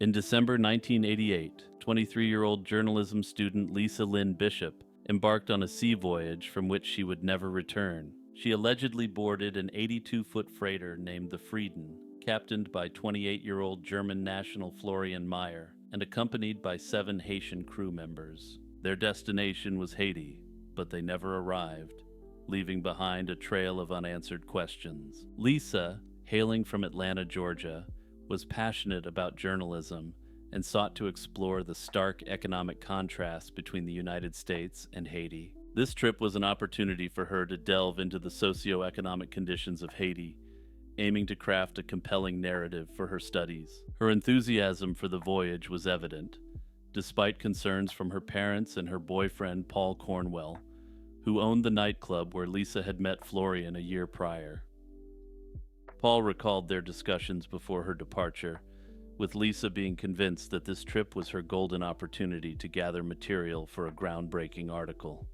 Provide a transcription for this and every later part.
In December 1988, 23-year-old journalism student Lisa Lynn Bishop embarked on a sea voyage from which she would never return. She allegedly boarded an 82-foot freighter named the Frieden, captained by 28-year-old German national Florian Meyer, and accompanied by 7 Haitian crew members. Their destination was Haiti, but they never arrived, leaving behind a trail of unanswered questions. Lisa, hailing from Atlanta, Georgia, was passionate about journalism and sought to explore the stark economic contrast between the United States and Haiti. This trip was an opportunity for her to delve into the socio-economic conditions of Haiti, aiming to craft a compelling narrative for her studies. Her enthusiasm for the voyage was evident, despite concerns from her parents and her boyfriend Paul Cornwell, who owned the nightclub where Lisa had met Florian a year prior. Paul recalled their discussions before her departure, with Lisa being convinced that this trip was her golden opportunity to gather material for a groundbreaking article.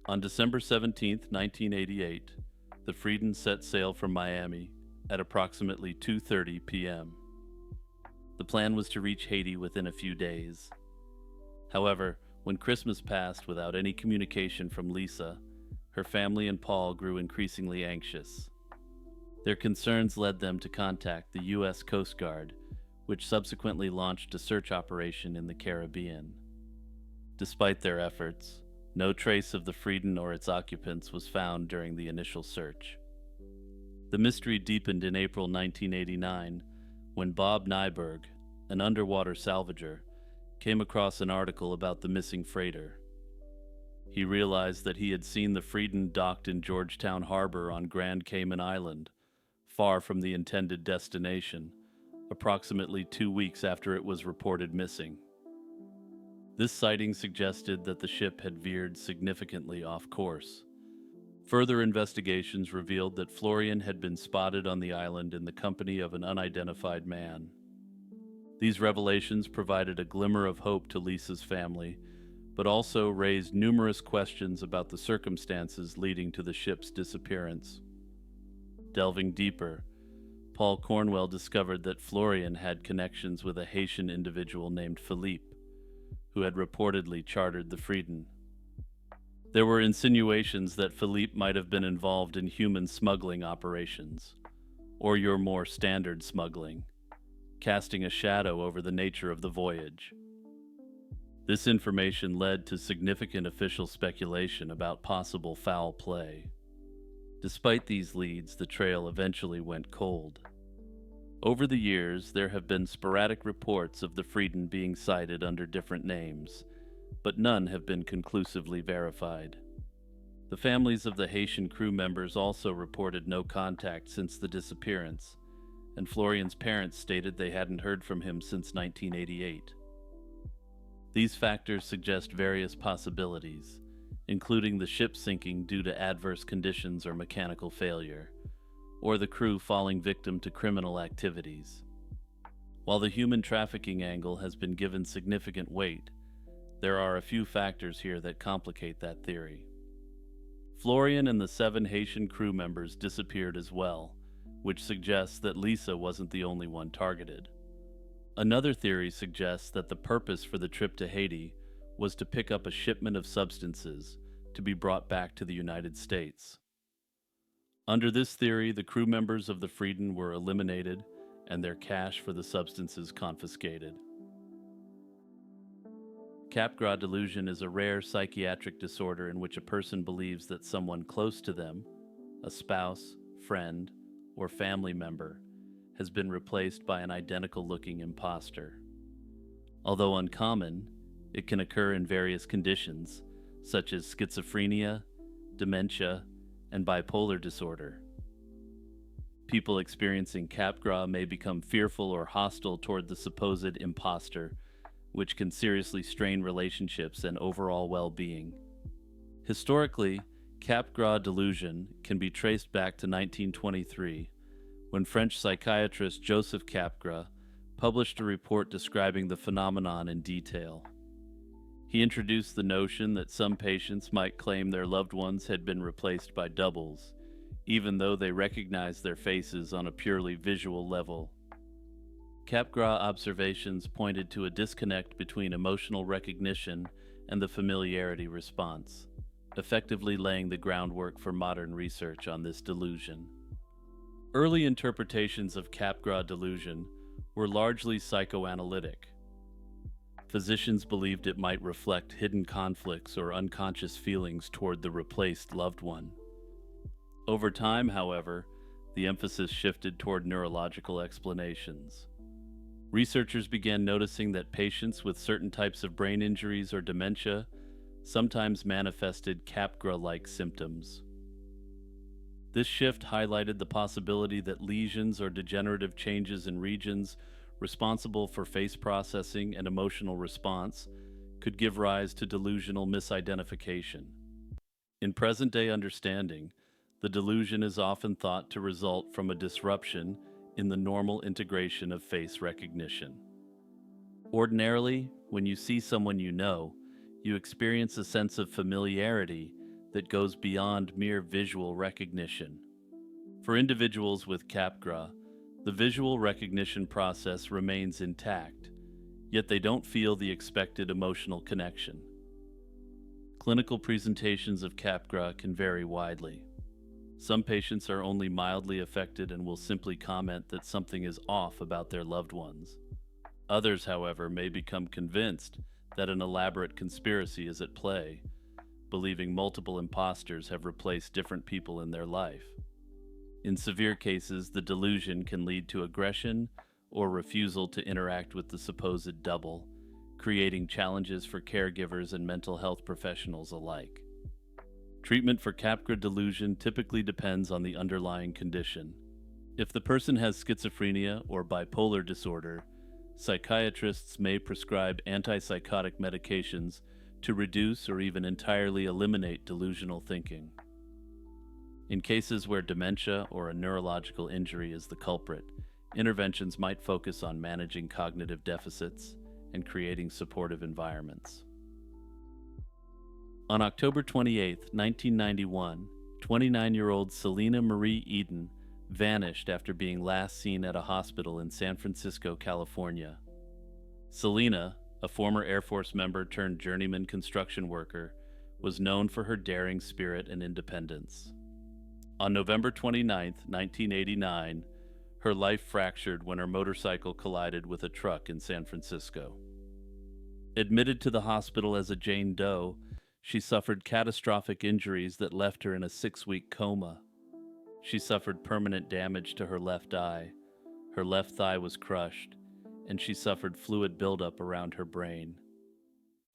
On December 17, 1988, the Frieden set sail from Miami at approximately 2:30 p.m. The plan was to reach Haiti within a few days. However, when Christmas passed without any communication from Lisa, her family and Paul grew increasingly anxious. Their concerns led them to contact the U.S. Coast Guard, which subsequently launched a search operation in the Caribbean. Despite their efforts, no trace of the Frieden or its occupants was found during the initial search. The mystery deepened in April 1989 when Bob Nyberg, an underwater salvager, came across an article about the missing freighter. He realized that he had seen the Frieden docked in Georgetown Harbor on Grand Cayman Island, far from the intended destination, approximately 2 weeks after it was reported missing. This sighting suggested that the ship had veered significantly off course. Further investigations revealed that Florian had been spotted on the island in the company of an unidentified man. These revelations provided a glimmer of hope to Lisa's family, but also raised numerous questions about the circumstances leading to the ship's disappearance. Delving deeper, Paul Cornwell discovered that Florian had connections with a Haitian individual named Philippe, who had reportedly chartered the Frieden. There were insinuations that Philippe might have been involved in human smuggling operations, or your more standard smuggling, casting a shadow over the nature of the voyage. This information led to significant official speculation about possible foul play. Despite these leads, the trail eventually went cold. Over the years, there have been sporadic reports of the Frieden being sighted under different names, but none have been conclusively verified. The families of the Haitian crew members also reported no contact since the disappearance, and Florian's parents stated they hadn't heard from him since 1988. These factors suggest various possibilities, including the ship sinking due to adverse conditions or mechanical failure, or the crew falling victim to criminal activities. While the human trafficking angle has been given significant weight, there are a few factors here that complicate that theory. Florian and the 7 Haitian crew members disappeared as well, which suggests that Lisa wasn't the only one targeted. Another theory suggests that the purpose for the trip to Haiti was to pick up a shipment of substances to be brought back to the United States. Under this theory, the crew members of the Frieden were eliminated and their cash for the substances confiscated. Capgras delusion is a rare psychiatric disorder in which a person believes that someone close to them, a spouse, friend, or family member, has been replaced by an identical-looking imposter. Although uncommon, it can occur in various conditions, such as schizophrenia, dementia, and bipolar disorder. People experiencing Capgras may become fearful or hostile toward the supposed imposter, which can seriously strain relationships and overall well-being. Historically, Capgras delusion can be traced back to 1923, when French psychiatrist Joseph Capgras published a report describing the phenomenon in detail. He introduced the notion that some patients might claim their loved ones had been replaced by doubles, even though they recognized their faces on a purely visual level. Capgras observations pointed to a disconnect between emotional recognition and the familiarity response, effectively laying the groundwork for modern research on this delusion. Early interpretations of Capgras delusion were largely psychoanalytic. Physicians believed it might reflect hidden conflicts or unconscious feelings toward the replaced loved one. Over time, however, the emphasis shifted toward neurological explanations. Researchers began noticing that patients with certain types of brain injuries or dementia sometimes manifested Capgras-like symptoms. This shift highlighted the possibility that lesions or degenerative changes in regions responsible for face processing and emotional response could give rise to delusional misidentification. In present-day understanding, the delusion is often thought to result from a disruption in the normal integration of face recognition. Ordinarily, when you see someone you know, you experience a sense of familiarity that goes beyond mere visual recognition. For individuals with Capgras, the visual recognition process remains intact, yet they don't feel the expected emotional connection. Clinical presentations of Capgras can vary widely. Some patients are only mildly affected and will simply comment that something is off about their loved ones. Others, however, may become convinced that an elaborate conspiracy is at play, believing multiple imposters have replaced different people in their life. In severe cases, the delusion can lead to aggression or refusal to interact with the supposed double, creating challenges for caregivers and mental health professionals alike. Treatment for Capgras delusion typically depends on the underlying condition. If the person has schizophrenia or bipolar disorder, psychiatrists may prescribe antipsychotic medications to reduce or even entirely eliminate delusional thinking. In cases where dementia or a neurological injury is the culprit, interventions might focus on managing cognitive deficits and creating supportive environments. On October 28, 1991, 29-year-old Selena Marie Eden vanished after being last seen at a hospital in San Francisco, California. Selena, a former Air Force member turned journeyman construction worker, was known for her daring spirit and independence. On November 29, 1989, her life fractured when her motorcycle collided with a truck in San Francisco. Admitted to the hospital as a Jane Doe, she suffered catastrophic injuries that left her in a 6-week coma. She suffered permanent damage to her left eye, her left thigh was crushed, and she suffered fluid buildup around her brain.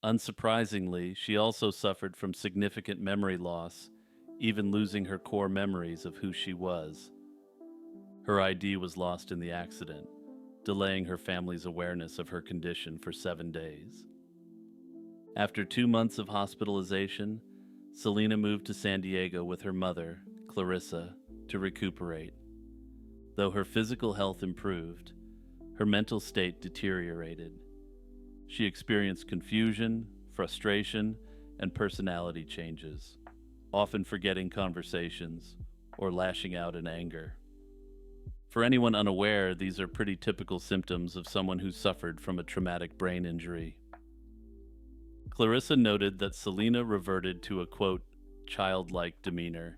Unsurprisingly, she also suffered from significant memory loss, even losing her core memories of who she was. Her ID was lost in the accident, delaying her family's awareness of her condition for 7 days. After 2 months of hospitalization, Selena moved to San Diego with her mother, Clarissa, to recuperate. Though her physical health improved, her mental state deteriorated. She experienced confusion, frustration, and personality changes, often forgetting conversations or lashing out in anger. For anyone unaware, these are pretty typical symptoms of someone who suffered from a traumatic brain injury. Clarissa noted that Selena reverted to a, quote, childlike demeanor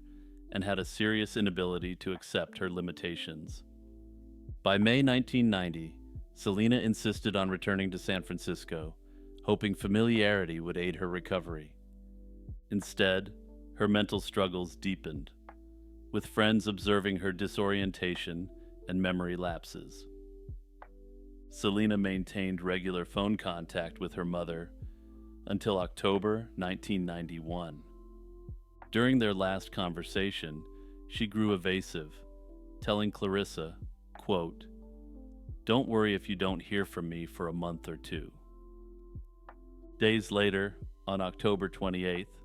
and had a serious inability to accept her limitations. By May 1990, Selena insisted on returning to San Francisco, hoping familiarity would aid her recovery. Instead, her mental struggles deepened, with friends observing her disorientation and memory lapses. Selena maintained regular phone contact with her mother until October 1991. During their last conversation, she grew evasive, telling Clarissa, quote, "Don't worry if you don't hear from me for a month or two." Days later, on October 28th,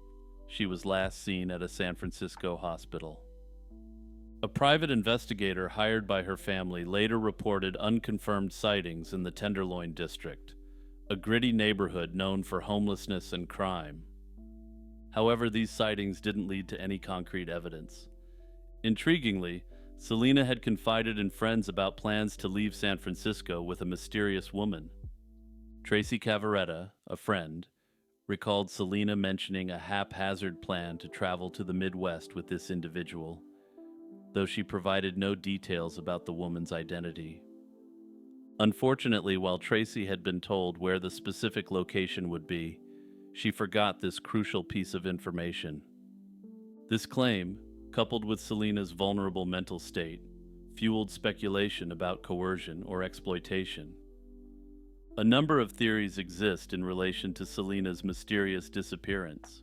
she was last seen at a San Francisco hospital. A private investigator hired by her family later reported unconfirmed sightings in the Tenderloin district, a gritty neighborhood known for homelessness and crime. However, these sightings didn't lead to any concrete evidence. Intriguingly, Selena had confided in friends about plans to leave San Francisco with a mysterious woman. Tracy Cavaretta, a friend, recalled Selena mentioning a haphazard plan to travel to the Midwest with this individual, though she provided no details about the woman's identity. Unfortunately, while Tracy had been told where the specific location would be, she forgot this crucial piece of information. This claim, coupled with Selena's vulnerable mental state, fueled speculation about coercion or exploitation. A number of theories exist in relation to Selena's mysterious disappearance.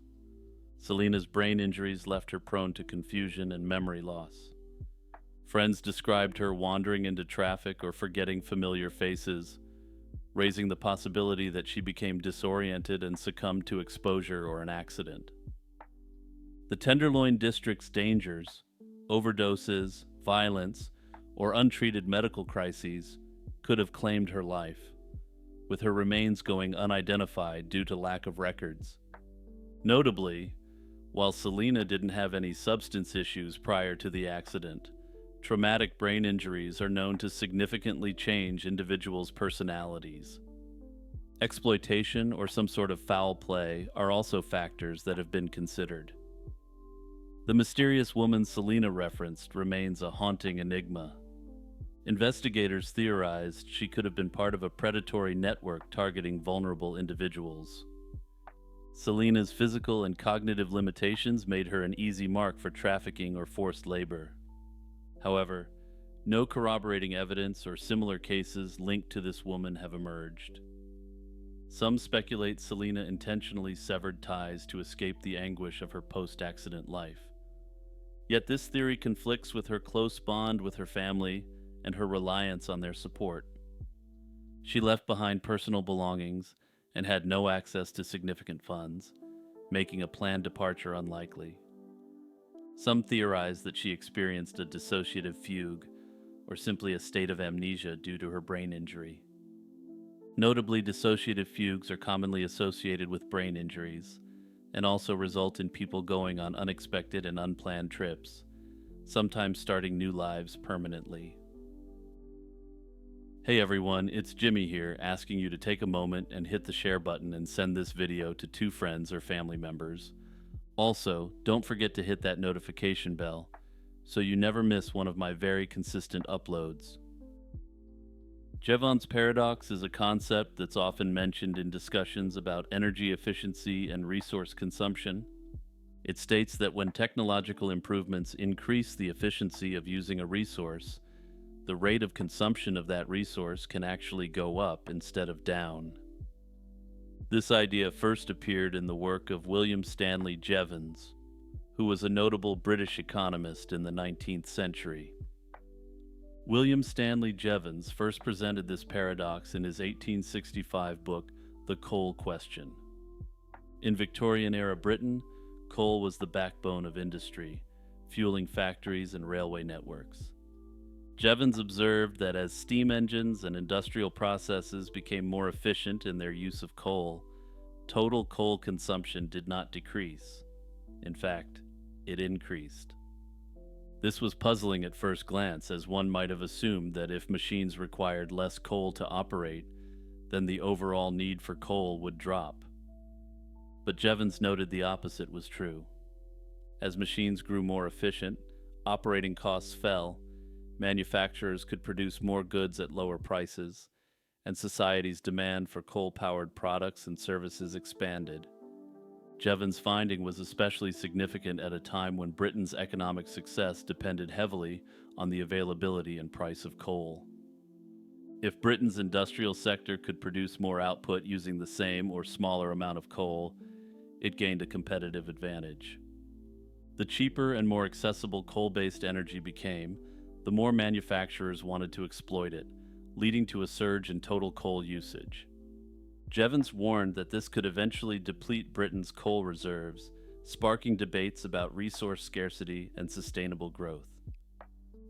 Selena's brain injuries left her prone to confusion and memory loss. Friends described her wandering into traffic or forgetting familiar faces, raising the possibility that she became disoriented and succumbed to exposure or an accident. The Tenderloin District's dangers, overdoses, violence, or untreated medical crises could have claimed her life, with her remains going unidentified due to lack of records. Notably, while Selena didn't have any substance issues prior to the accident, traumatic brain injuries are known to significantly change individuals' personalities. Exploitation or some sort of foul play are also factors that have been considered. The mysterious woman Selena referenced remains a haunting enigma. Investigators theorized she could have been part of a predatory network targeting vulnerable individuals. Selena's physical and cognitive limitations made her an easy mark for trafficking or forced labor. However, no corroborating evidence or similar cases linked to this woman have emerged. Some speculate Selena intentionally severed ties to escape the anguish of her post-accident life. Yet this theory conflicts with her close bond with her family and her reliance on their support. She left behind personal belongings and had no access to significant funds, making a planned departure unlikely. Some theorize that she experienced a dissociative fugue, or simply a state of amnesia due to her brain injury. Notably, dissociative fugues are commonly associated with brain injuries, and also result in people going on unexpected and unplanned trips, sometimes starting new lives permanently. Hey everyone, it's Jimmy here, asking you to take a moment and hit the share button and send this video to 2 friends or family members. Also, don't forget to hit that notification bell so you never miss one of my very consistent uploads. Jevons paradox is a concept that's often mentioned in discussions about energy efficiency and resource consumption. It states that when technological improvements increase the efficiency of using a resource, the rate of consumption of that resource can actually go up instead of down. This idea first appeared in the work of William Stanley Jevons, who was a notable British economist in the 19th century. William Stanley Jevons first presented this paradox in his 1865 book, The Coal Question. In Victorian-era Britain, coal was the backbone of industry, fueling factories and railway networks. Jevons observed that as steam engines and industrial processes became more efficient in their use of coal, total coal consumption did not decrease. In fact, it increased. This was puzzling at first glance, as one might have assumed that if machines required less coal to operate, then the overall need for coal would drop. But Jevons noted the opposite was true. As machines grew more efficient, operating costs fell, manufacturers could produce more goods at lower prices, and society's demand for coal-powered products and services expanded. Jevons' finding was especially significant at a time when Britain's economic success depended heavily on the availability and price of coal. If Britain's industrial sector could produce more output using the same or smaller amount of coal, it gained a competitive advantage. The cheaper and more accessible coal-based energy became, the more manufacturers wanted to exploit it, leading to a surge in total coal usage. Jevons warned that this could eventually deplete Britain's coal reserves, sparking debates about resource scarcity and sustainable growth.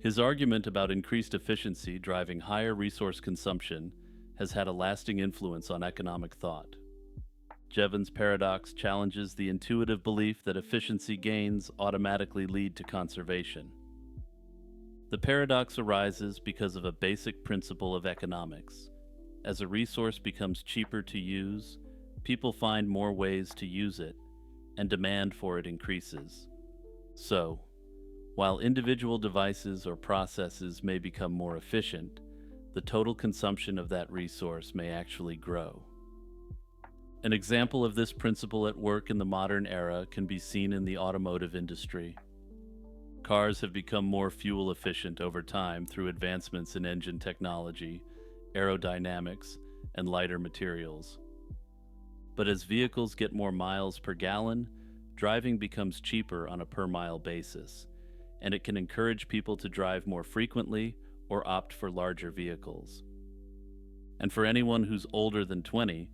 His argument about increased efficiency driving higher resource consumption has had a lasting influence on economic thought. Jevons' paradox challenges the intuitive belief that efficiency gains automatically lead to conservation. The paradox arises because of a basic principle of economics. As a resource becomes cheaper to use, people find more ways to use it, and demand for it increases. So, while individual devices or processes may become more efficient, the total consumption of that resource may actually grow. An example of this principle at work in the modern era can be seen in the automotive industry. Cars have become more fuel efficient over time through advancements in engine technology, aerodynamics, and lighter materials. But as vehicles get more miles per gallon, driving becomes cheaper on a per mile basis, and it can encourage people to drive more frequently or opt for larger vehicles. And for anyone who's older than 20,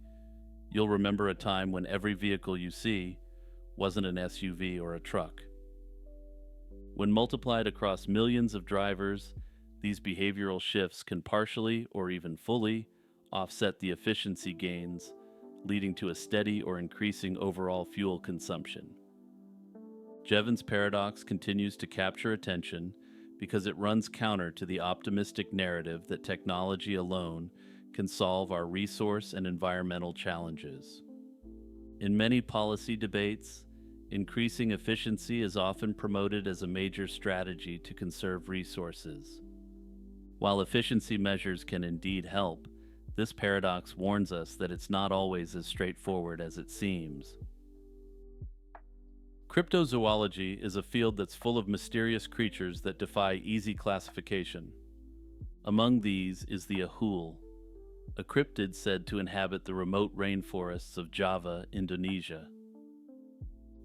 you'll remember a time when every vehicle you see wasn't an SUV or a truck. When multiplied across millions of drivers, these behavioral shifts can partially or even fully offset the efficiency gains, leading to a steady or increasing overall fuel consumption. Jevons paradox continues to capture attention because it runs counter to the optimistic narrative that technology alone can solve our resource and environmental challenges. In many policy debates, increasing efficiency is often promoted as a major strategy to conserve resources. While efficiency measures can indeed help, this paradox warns us that it's not always as straightforward as it seems. Cryptozoology is a field that's full of mysterious creatures that defy easy classification. Among these is the ahool, a cryptid said to inhabit the remote rainforests of Java, Indonesia.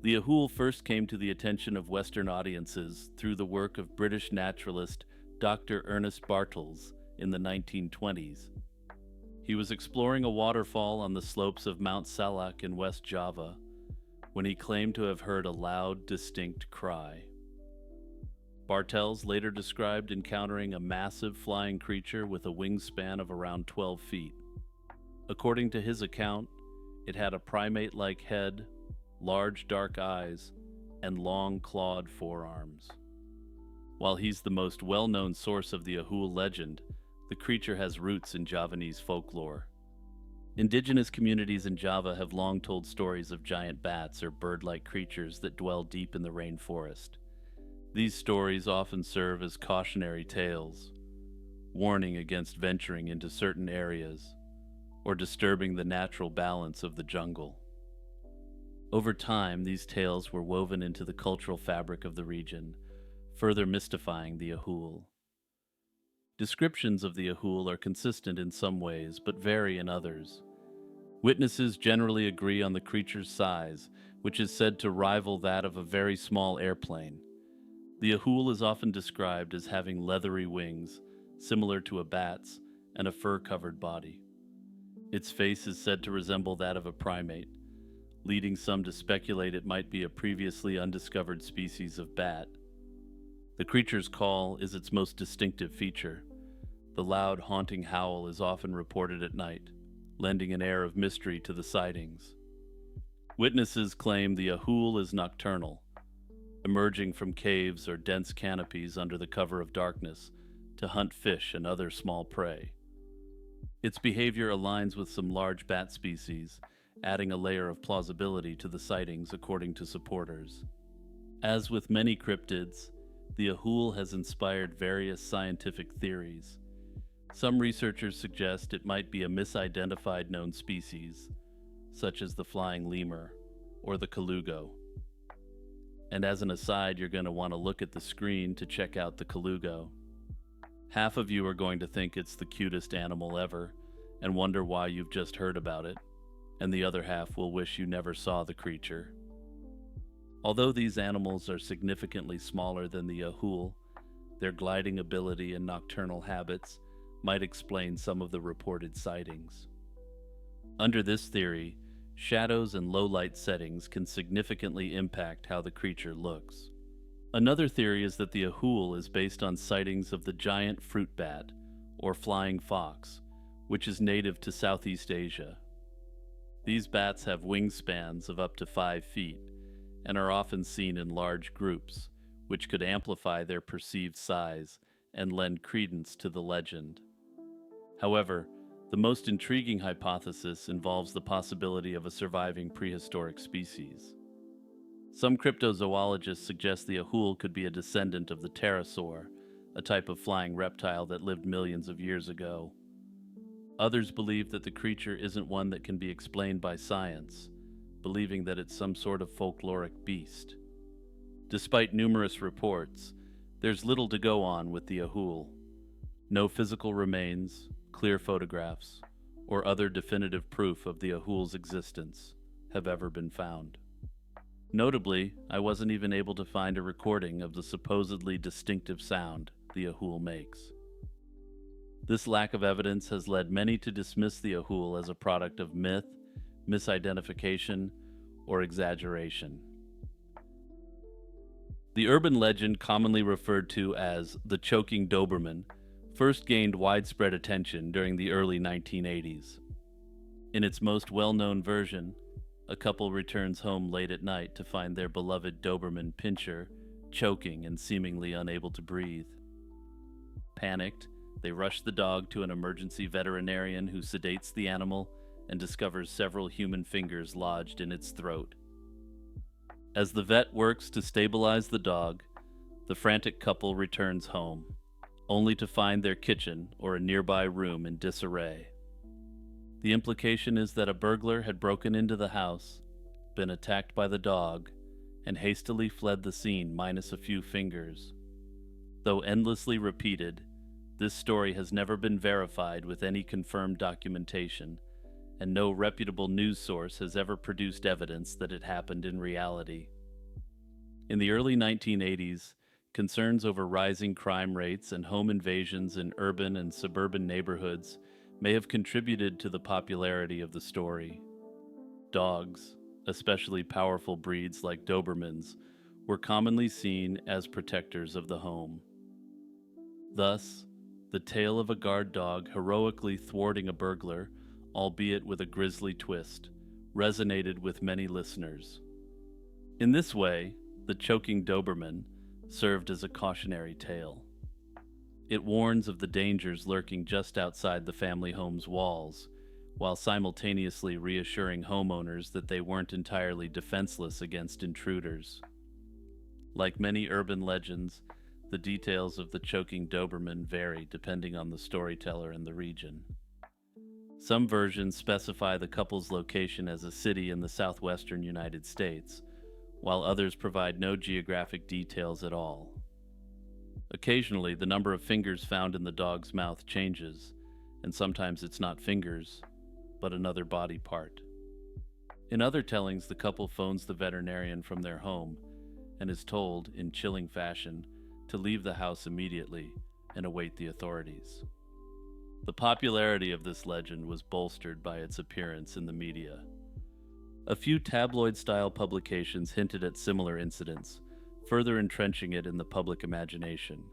The ahool first came to the attention of Western audiences through the work of British naturalist Dr. Ernest Bartels in the 1920s. He was exploring a waterfall on the slopes of Mount Salak in West Java when he claimed to have heard a loud, distinct cry. Bartels later described encountering a massive flying creature with a wingspan of around 12 feet. According to his account, it had a primate-like head, large dark eyes, and long clawed forearms. While he's the most well-known source of the ahool legend, the creature has roots in Javanese folklore. Indigenous communities in Java have long told stories of giant bats or bird-like creatures that dwell deep in the rainforest. These stories often serve as cautionary tales, warning against venturing into certain areas or disturbing the natural balance of the jungle. Over time, these tales were woven into the cultural fabric of the region, further mystifying the ahool. Descriptions of the ahool are consistent in some ways, but vary in others. Witnesses generally agree on the creature's size, which is said to rival that of a very small airplane. The ahool is often described as having leathery wings, similar to a bat's, and a fur-covered body. Its face is said to resemble that of a primate, leading some to speculate it might be a previously undiscovered species of bat. The creature's call is its most distinctive feature. The loud, haunting howl is often reported at night, lending an air of mystery to the sightings. Witnesses claim the ahool is nocturnal, emerging from caves or dense canopies under the cover of darkness to hunt fish and other small prey. Its behavior aligns with some large bat species, adding a layer of plausibility to the sightings according to supporters. As with many cryptids, the ahool has inspired various scientific theories. Some researchers suggest it might be a misidentified known species, such as the flying lemur or the colugo. And as an aside, you're going to want to look at the screen to check out the colugo. Half of you are going to think it's the cutest animal ever and wonder why you've just heard about it, and the other half will wish you never saw the creature. Although these animals are significantly smaller than the ahool, their gliding ability and nocturnal habits might explain some of the reported sightings. Under this theory, shadows and low light settings can significantly impact how the creature looks. Another theory is that the ahool is based on sightings of the giant fruit bat, or flying fox, which is native to Southeast Asia. These bats have wingspans of up to 5 feet and are often seen in large groups, which could amplify their perceived size and lend credence to the legend. However, the most intriguing hypothesis involves the possibility of a surviving prehistoric species. Some cryptozoologists suggest the Ahul could be a descendant of the pterosaur, a type of flying reptile that lived millions of years ago. Others believe that the creature isn't one that can be explained by science, believing that it's some sort of folkloric beast. Despite numerous reports, there's little to go on with the Ahul. No physical remains, clear photographs, or other definitive proof of the Ahul's existence have ever been found. Notably, I wasn't even able to find a recording of the supposedly distinctive sound the Ahul makes. This lack of evidence has led many to dismiss the Ahul as a product of myth, misidentification, or exaggeration. The urban legend, commonly referred to as the choking Doberman, first gained widespread attention during the early 1980s. In its most well-known version, a couple returns home late at night to find their beloved Doberman Pinscher choking and seemingly unable to breathe. Panicked, they rush the dog to an emergency veterinarian who sedates the animal and discovers several human fingers lodged in its throat. As the vet works to stabilize the dog, the frantic couple returns home, only to find their kitchen or a nearby room in disarray. The implication is that a burglar had broken into the house, been attacked by the dog, and hastily fled the scene minus a few fingers. Though endlessly repeated, this story has never been verified with any confirmed documentation, and no reputable news source has ever produced evidence that it happened in reality. In the early 1980s, concerns over rising crime rates and home invasions in urban and suburban neighborhoods may have contributed to the popularity of the story. Dogs, especially powerful breeds like Dobermans, were commonly seen as protectors of the home. Thus, the tale of a guard dog heroically thwarting a burglar, albeit with a grisly twist, resonated with many listeners. In this way, the choking Doberman served as a cautionary tale. It warns of the dangers lurking just outside the family home's walls, while simultaneously reassuring homeowners that they weren't entirely defenseless against intruders. Like many urban legends, the details of the choking Doberman vary depending on the storyteller and the region. Some versions specify the couple's location as a city in the southwestern United States, while others provide no geographic details at all. Occasionally, the number of fingers found in the dog's mouth changes, and sometimes it's not fingers, but another body part. In other tellings, the couple phones the veterinarian from their home and is told, in chilling fashion, to leave the house immediately and await the authorities. The popularity of this legend was bolstered by its appearance in the media. A few tabloid-style publications hinted at similar incidents, further entrenching it in the public imagination.